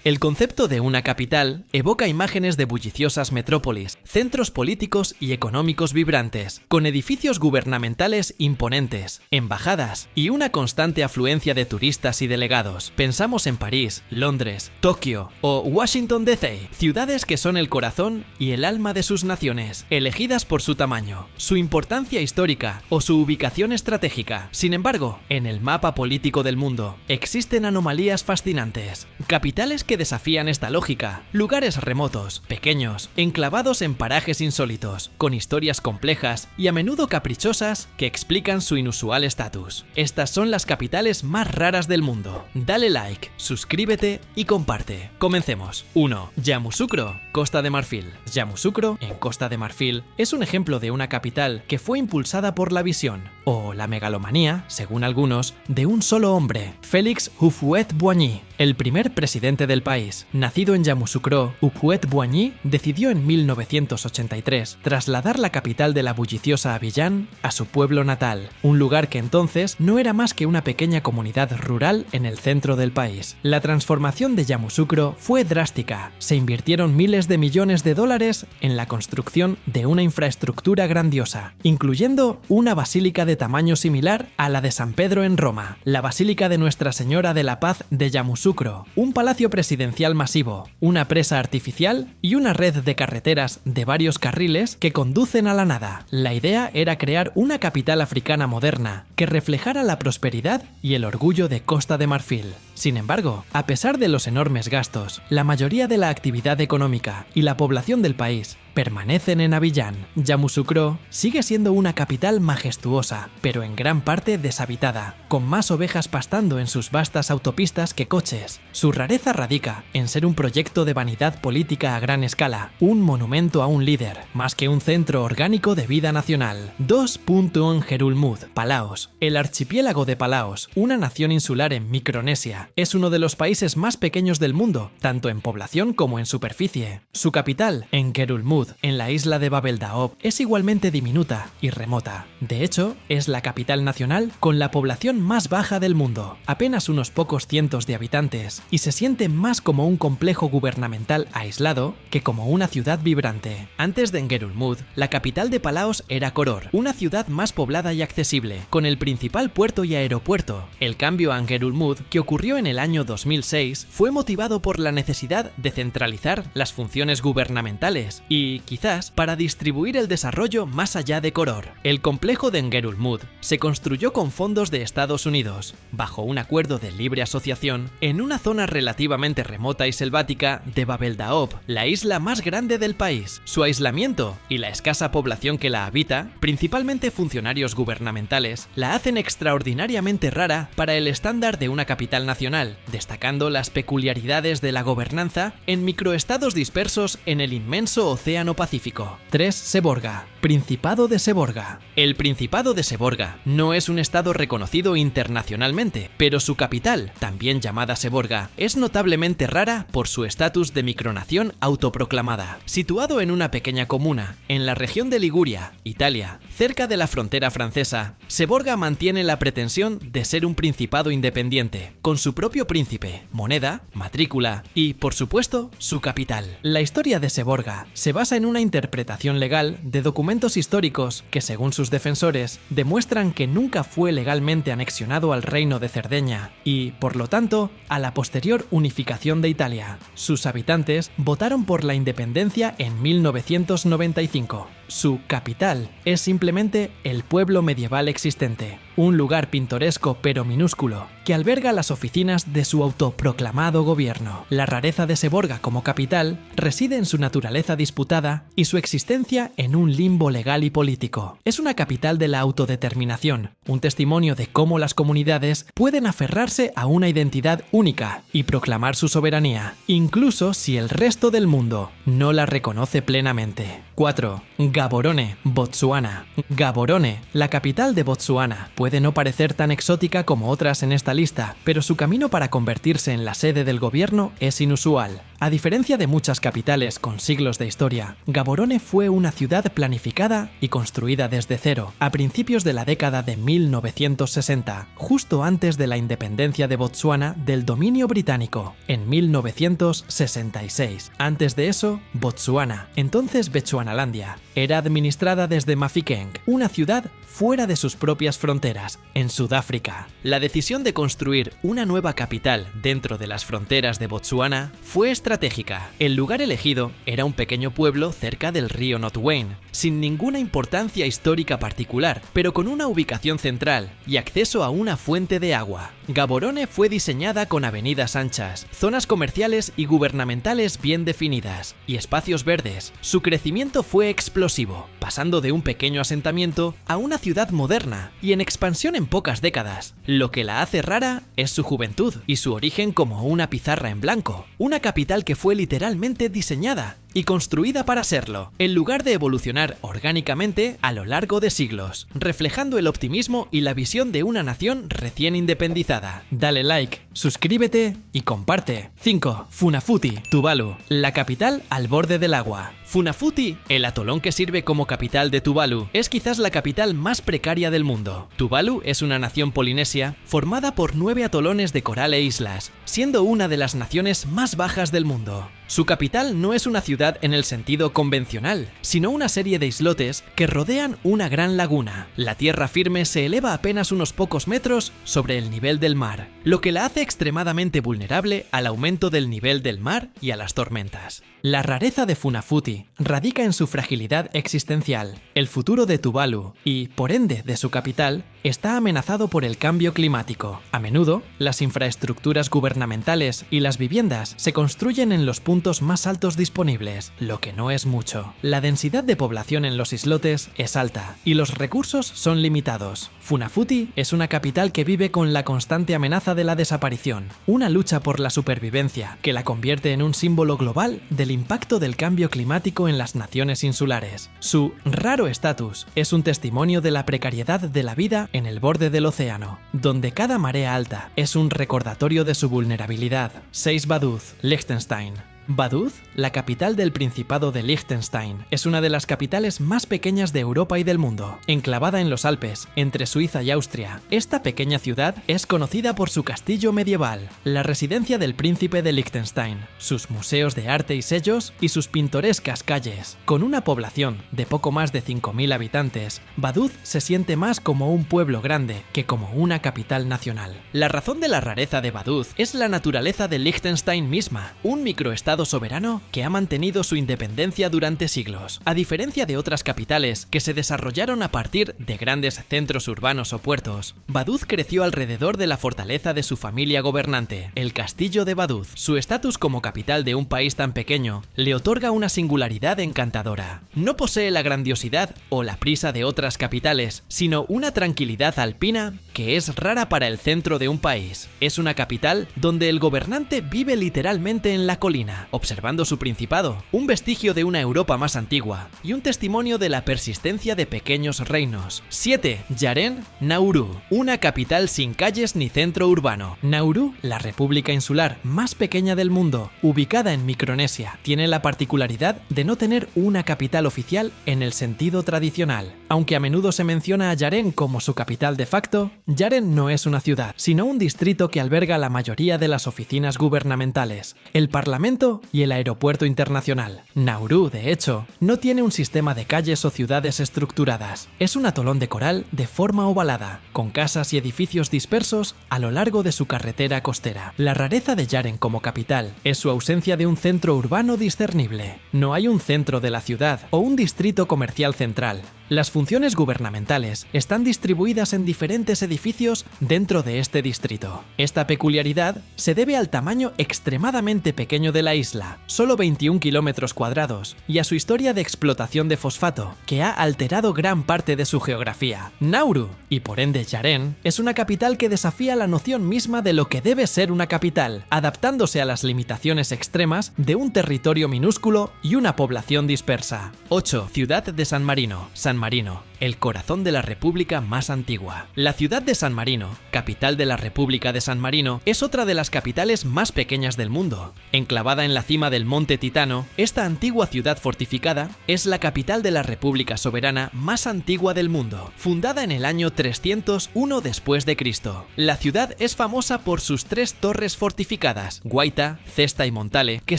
El concepto de una capital evoca imágenes de bulliciosas metrópolis, centros políticos y económicos vibrantes, con edificios gubernamentales imponentes, embajadas y una constante afluencia de turistas y delegados. Pensamos en París, Londres, Tokio o Washington D.C., ciudades que son el corazón y el alma de sus naciones, elegidas por su tamaño, su importancia histórica o su ubicación estratégica. Sin embargo, en el mapa político del mundo existen anomalías fascinantes, capitales que desafían esta lógica, lugares remotos, pequeños, enclavados en parajes insólitos, con historias complejas y a menudo caprichosas que explican su inusual estatus. Estas son las capitales más raras del mundo. Dale like, suscríbete y comparte. Comencemos. 1. Yamoussoukro, Costa de Marfil. Yamoussoukro, en Costa de Marfil, es un ejemplo de una capital que fue impulsada por la visión, o la megalomanía, según algunos, de un solo hombre, Félix Houphouët-Boigny, el primer presidente del país. Nacido en Yamoussoukro, Houphouët-Boigny decidió en 1983 trasladar la capital de la bulliciosa Abiyán a su pueblo natal, un lugar que entonces no era más que una pequeña comunidad rural en el centro del país. La transformación de Yamoussoukro fue drástica. Se invirtieron miles de millones de dólares en la construcción de una infraestructura grandiosa, incluyendo una basílica de tamaño similar a la de San Pedro en Roma, la Basílica de Nuestra Señora de la Paz de Yamoussoukro, un palacio presidencial masivo, una presa artificial y una red de carreteras de varios carriles que conducen a la nada. La idea era crear una capital africana moderna que reflejara la prosperidad y el orgullo de Costa de Marfil. Sin embargo, a pesar de los enormes gastos, la mayoría de la actividad económica y la población del país permanecen en Abiyán. Yamoussoukro sigue siendo una capital majestuosa, pero en gran parte deshabitada, con más ovejas pastando en sus vastas autopistas que coches. Su rareza radica en ser un proyecto de vanidad política a gran escala, un monumento a un líder, más que un centro orgánico de vida nacional. 2. Ngerulmud, Palaos. El archipiélago de Palaos, una nación insular en Micronesia, es uno de los países más pequeños del mundo, tanto en población como en superficie. Su capital, Ngerulmud, en la isla de Bab el-Daob, es igualmente diminuta y remota. De hecho, es la capital nacional con la población más baja del mundo, apenas unos pocos cientos de habitantes, y se siente más como un complejo gubernamental aislado que como una ciudad vibrante. Antes de Ngerulmud, la capital de Palaos era Koror, una ciudad más poblada y accesible, con el principal puerto y aeropuerto. El cambio a Ngerulmud, que ocurrió en el año 2006, fue motivado por la necesidad de centralizar las funciones gubernamentales y, quizás, para distribuir el desarrollo más allá de Koror. El complejo de Ngerulmud se construyó con fondos de Estados Unidos, bajo un acuerdo de libre asociación, en una zona relativamente remota y selvática de Bab el-Daob, la isla más grande del país. Su aislamiento y la escasa población que la habita, principalmente funcionarios gubernamentales, la hacen extraordinariamente rara para el estándar de una capital nacional, destacando las peculiaridades de la gobernanza en microestados dispersos en el inmenso océano Pacífico. 3. Seborga, Principado de Seborga. El Principado de Seborga no es un estado reconocido internacionalmente, pero su capital, también llamada Seborga, es notablemente rara por su estatus de micronación autoproclamada. Situado en una pequeña comuna, en la región de Liguria, Italia, cerca de la frontera francesa, Seborga mantiene la pretensión de ser un principado independiente, con su propio príncipe, moneda, matrícula y, por supuesto, su capital. La historia de Seborga se basa en una interpretación legal de documentos históricos que, según sus defensores, demuestran que nunca fue legalmente anexionado al reino de Cerdeña y, por lo tanto, a la posterior unificación de Italia. Sus habitantes votaron por la independencia en 1995. Su capital es simplemente el pueblo medieval existente, un lugar pintoresco pero minúsculo que alberga las oficinas de su autoproclamado gobierno. La rareza de Seborga como capital reside en su naturaleza disputada y su existencia en un limbo legal y político. Es una capital de la autodeterminación, un testimonio de cómo las comunidades pueden aferrarse a una identidad única y proclamar su soberanía, incluso si el resto del mundo no la reconoce plenamente. 4. Gaborone, Botsuana. Gaborone, la capital de Botsuana, puede no parecer tan exótica como otras en esta lista, pero su camino para convertirse en la sede del gobierno es inusual. A diferencia de muchas capitales con siglos de historia, Gaborone fue una ciudad planificada y construida desde cero, a principios de la década de 1960, justo antes de la independencia de Botsuana del dominio británico, en 1966. Antes de eso, Botsuana, entonces Bechuanalandia, era administrada desde Mafikeng, una ciudad fuera de sus propias fronteras, en Sudáfrica. La decisión de construir una nueva capital dentro de las fronteras de Botsuana fue estratégica. El lugar elegido era un pequeño pueblo cerca del río Notwain, sin ninguna importancia histórica particular, pero con una ubicación central y acceso a una fuente de agua. Gaborone fue diseñada con avenidas anchas, zonas comerciales y gubernamentales bien definidas, y espacios verdes. Su crecimiento fue explosivo, pasando de un pequeño asentamiento a una ciudad moderna y en expansión en pocas décadas. Lo que la hace rara es su juventud y su origen como una pizarra en blanco, una capital que fue literalmente diseñada y construida para serlo, en lugar de evolucionar orgánicamente a lo largo de siglos, reflejando el optimismo y la visión de una nación recién independizada. Dale like, suscríbete y comparte. 5. Funafuti, Tuvalu, la capital al borde del agua. Funafuti, el atolón que sirve como capital de Tuvalu, es quizás la capital más precaria del mundo. Tuvalu es una nación polinesia formada por 9 atolones de coral e islas, siendo una de las naciones más bajas del mundo. Su capital no es una ciudad en el sentido convencional, sino una serie de islotes que rodean una gran laguna. La tierra firme se eleva apenas unos pocos metros sobre el nivel del mar, lo que la hace extremadamente vulnerable al aumento del nivel del mar y a las tormentas. La rareza de Funafuti radica en su fragilidad existencial. El futuro de Tuvalu y, por ende, de su capital, está amenazado por el cambio climático. A menudo, las infraestructuras gubernamentales y las viviendas se construyen en los puntos más altos disponibles, lo que no es mucho. La densidad de población en los islotes es alta y los recursos son limitados. Funafuti es una capital que vive con la constante amenaza de la desaparición, una lucha por la supervivencia que la convierte en un símbolo global del impacto del cambio climático en las naciones insulares. Su raro estatus es un testimonio de la precariedad de la vida en el borde del océano, donde cada marea alta es un recordatorio de su vulnerabilidad. 6. Vaduz, Liechtenstein. Vaduz, la capital del Principado de Liechtenstein, es una de las capitales más pequeñas de Europa y del mundo. Enclavada en los Alpes, entre Suiza y Austria, esta pequeña ciudad es conocida por su castillo medieval, la residencia del príncipe de Liechtenstein, sus museos de arte y sellos y sus pintorescas calles. Con una población de poco más de 5.000 habitantes, Vaduz se siente más como un pueblo grande que como una capital nacional. La razón de la rareza de Vaduz es la naturaleza de Liechtenstein misma, un microestado soberano que ha mantenido su independencia durante siglos. A diferencia de otras capitales que se desarrollaron a partir de grandes centros urbanos o puertos, Vaduz creció alrededor de la fortaleza de su familia gobernante, el castillo de Vaduz. Su estatus como capital de un país tan pequeño le otorga una singularidad encantadora. No posee la grandiosidad o la prisa de otras capitales, sino una tranquilidad alpina que es rara para el centro de un país. Es una capital donde el gobernante vive literalmente en la colina, observando su principado, un vestigio de una Europa más antigua y un testimonio de la persistencia de pequeños reinos. 7. Yaren, Nauru, una capital sin calles ni centro urbano. Nauru, la república insular más pequeña del mundo, ubicada en Micronesia, tiene la particularidad de no tener una capital oficial en el sentido tradicional. Aunque a menudo se menciona a Yaren como su capital de facto, Yaren no es una ciudad, sino un distrito que alberga la mayoría de las oficinas gubernamentales, el parlamento y el aeropuerto internacional. Nauru, de hecho, no tiene un sistema de calles o ciudades estructuradas. Es un atolón de coral de forma ovalada, con casas y edificios dispersos a lo largo de su carretera costera. La rareza de Yaren como capital es su ausencia de un centro urbano discernible. No hay un centro de la ciudad o un distrito comercial central. Las funciones gubernamentales están distribuidas en diferentes edificios dentro de este distrito. Esta peculiaridad se debe al tamaño extremadamente pequeño de la isla, solo 21 kilómetros cuadrados, y a su historia de explotación de fosfato, que ha alterado gran parte de su geografía. Nauru, y por ende Yaren, es una capital que desafía la noción misma de lo que debe ser una capital, adaptándose a las limitaciones extremas de un territorio minúsculo y una población dispersa. 8. Ciudad de San Marino. San Marino el corazón de la república más antigua. La ciudad de San Marino, capital de la República de San Marino, es otra de las capitales más pequeñas del mundo. Enclavada en la cima del monte Titano, esta antigua ciudad fortificada es la capital de la República soberana más antigua del mundo, fundada en el año 301 después de Cristo. La ciudad es famosa por sus 3 torres fortificadas, Guaita, Cesta y Montale, que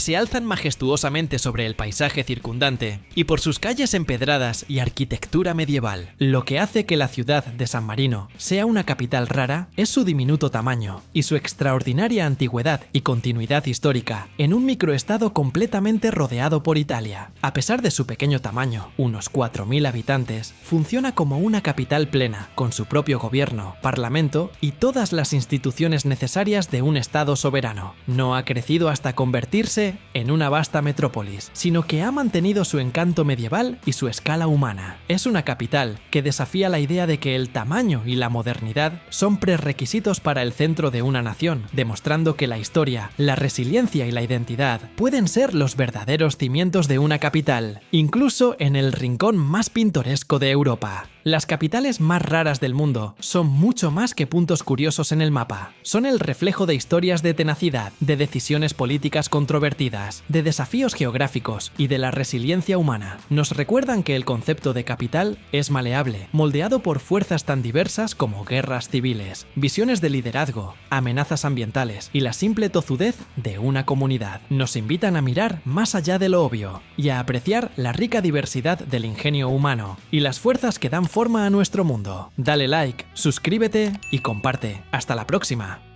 se alzan majestuosamente sobre el paisaje circundante, y por sus calles empedradas y arquitectura medieval. Lo que hace que la ciudad de San Marino sea una capital rara es su diminuto tamaño y su extraordinaria antigüedad y continuidad histórica en un microestado completamente rodeado por Italia. A pesar de su pequeño tamaño, unos 4.000 habitantes, funciona como una capital plena, con su propio gobierno, parlamento y todas las instituciones necesarias de un estado soberano. No ha crecido hasta convertirse en una vasta metrópolis, sino que ha mantenido su encanto medieval y su escala humana. Es una capital que desafía la idea de que el tamaño y la modernidad son prerequisitos para el centro de una nación, demostrando que la historia, la resiliencia y la identidad pueden ser los verdaderos cimientos de una capital, incluso en el rincón más pintoresco de Europa. Las capitales más raras del mundo son mucho más que puntos curiosos en el mapa. Son el reflejo de historias de tenacidad, de decisiones políticas controvertidas, de desafíos geográficos y de la resiliencia humana. Nos recuerdan que el concepto de capital es maleable, moldeado por fuerzas tan diversas como guerras civiles, visiones de liderazgo, amenazas ambientales y la simple tozudez de una comunidad. Nos invitan a mirar más allá de lo obvio y a apreciar la rica diversidad del ingenio humano y las fuerzas que dan forma a nuestro mundo. Dale like, suscríbete y comparte. Hasta la próxima.